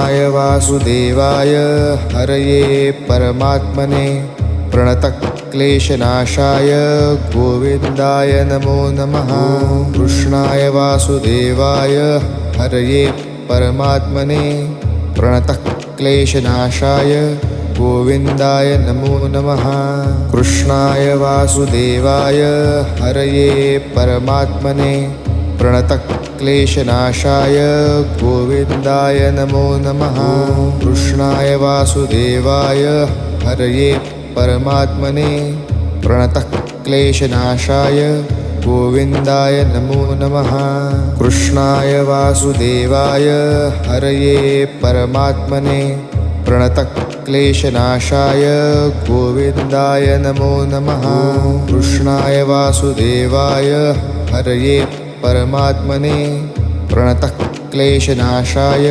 वासुदेवाय हरये परमात्मने प्रणतक्लेशनाशाय गोविन्दाय नमो नमः। कृष्णाय वासुदेवाय हरये परमात्मने प्रणतक्लेशनाशाय गोविन्दाय नमो नमः। कृष्णाय वासुदेवाय हरये परमात्मने प्रणतक्लेशनाशाय गोविन्दाय नमो नमः। कृष्णाय वासुदेवाय हरये परमात्मने प्रणतक्लेशनाशाय गोविन्दाय नमो नमः। कृष्णाय वासुदेवाय हरये परमात्मने प्रणतक्लेशनाशाय गोविन्दाय नमो नमः। कृष्णाय वासुदेवाय हरये परमात्मने प्रणतक्लेशनाशाय